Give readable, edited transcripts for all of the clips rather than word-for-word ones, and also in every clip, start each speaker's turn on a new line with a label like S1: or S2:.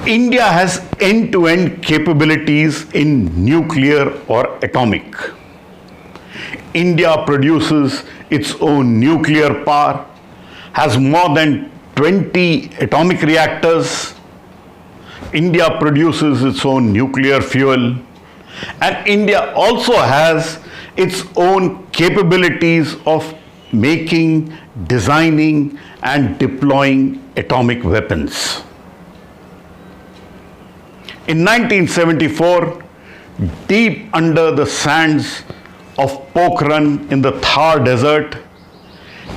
S1: India has end-to-end capabilities in nuclear or atomic. India produces its own nuclear power, has more than 20 atomic reactors. India produces its own nuclear fuel, and India also has its own capabilities of making, designing, and deploying atomic weapons. In 1974, deep under the sands of Pokhran in the Thar Desert,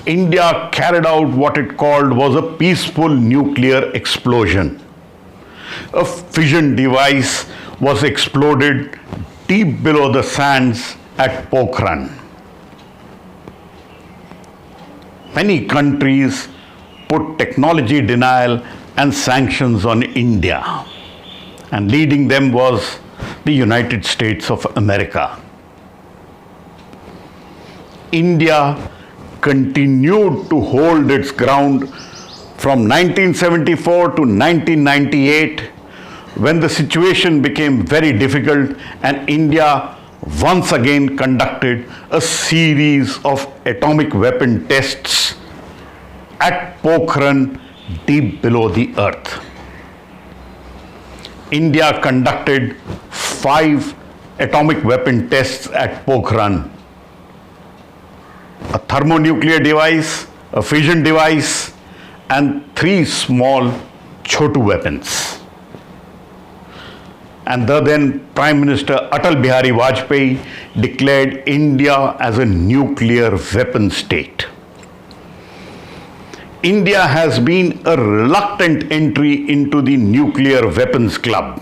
S1: India carried out what it called was a peaceful nuclear explosion. A fission device was exploded deep below the sands at Pokhran. Many countries put technology denial and sanctions on India, and leading them was the United States of America. India continued to hold its ground from 1974 to 1998, when the situation became very difficult and India once again conducted a series of atomic weapon tests at Pokhran deep below the earth. India conducted 5 atomic weapon tests at Pokhran: a thermonuclear device, a fission device, and 3 small Chotu weapons. And the then Prime Minister Atal Bihari Vajpayee declared India as a nuclear weapon state. India has been a reluctant entry into the nuclear weapons club,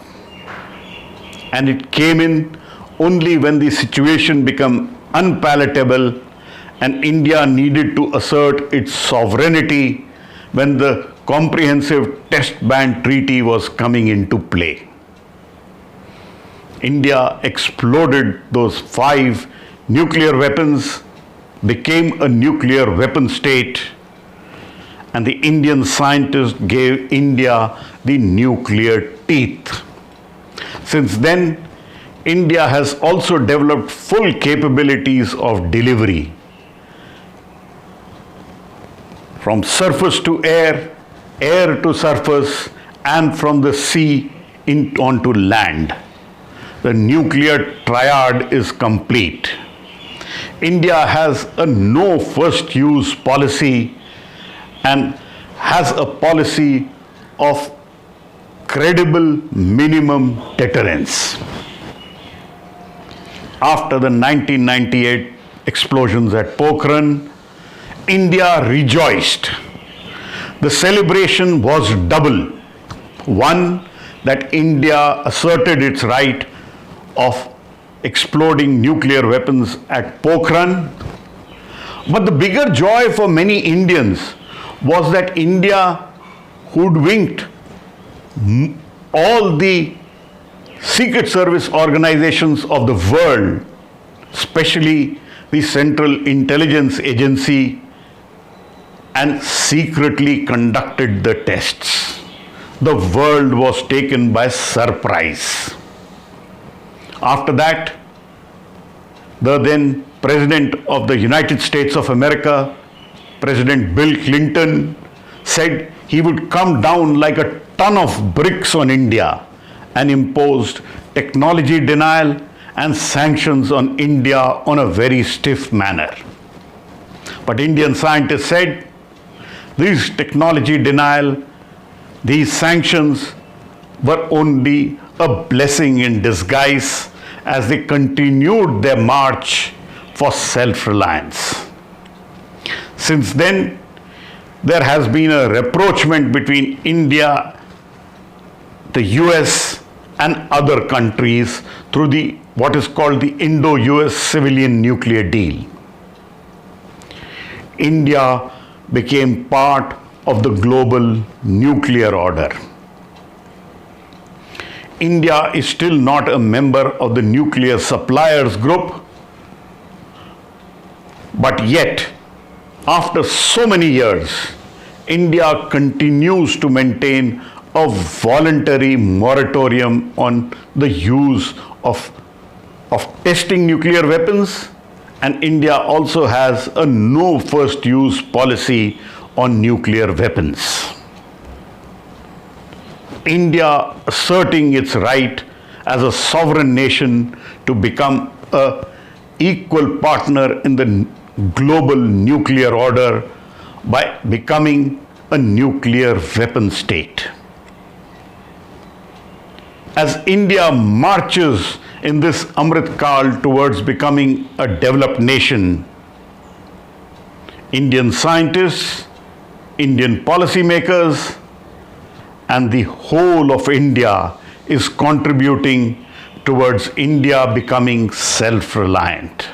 S1: and it came in only when the situation became unpalatable and India needed to assert its sovereignty when the Comprehensive Test Ban Treaty was coming into play. India exploded those 5 nuclear weapons, became a nuclear weapon state, and the Indian scientists gave India the nuclear teeth. Since then, India has also developed full capabilities of delivery, from surface to air, air to surface, and from the sea onto land. The nuclear triad is complete. India has a no first use policy and has a policy of credible minimum deterrence. After the 1998 explosions at Pokhran, India rejoiced. The celebration was double. One, that India asserted its right of exploding nuclear weapons at Pokhran. But the bigger joy for many Indians was that India hoodwinked all the secret service organizations of the world, especially the Central Intelligence Agency, and secretly conducted the tests. The world was taken by surprise. After that, the then President of the United States of America, President Bill Clinton, said he would come down like a ton of bricks on India and imposed technology denial and sanctions on India on a very stiff manner. But Indian scientists said these technology denial, these sanctions were only a blessing in disguise as they continued their march for self-reliance. Since then, there has been a rapprochement between India, the US, and other countries through what is called the Indo-US Civilian Nuclear Deal. India became part of the global nuclear order. India is still not a member of the nuclear suppliers group, but yet, after so many years, India continues to maintain a voluntary moratorium on the use of testing nuclear weapons, and India also has a no first use policy on nuclear weapons. India asserting its right as a sovereign nation to become an equal partner in the global nuclear order by becoming a nuclear weapon state. As India marches in this Amrit Kal towards becoming a developed nation, Indian scientists, Indian policymakers, and the whole of India is contributing towards India becoming self-reliant.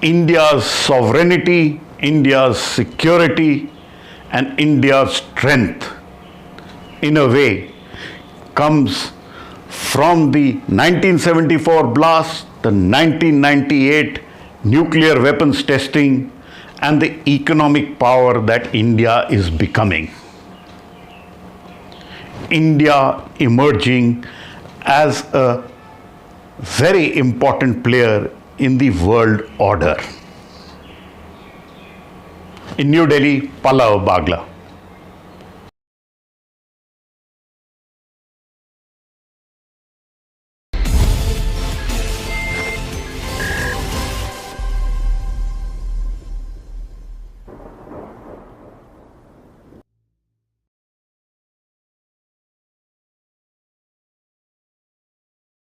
S1: India's sovereignty, India's security, and India's strength, in a way, comes from the 1974 blast, the 1998 nuclear weapons testing, and the economic power that India is becoming. India emerging as a very important player in the world order. In New Delhi, Pallava, Bagla.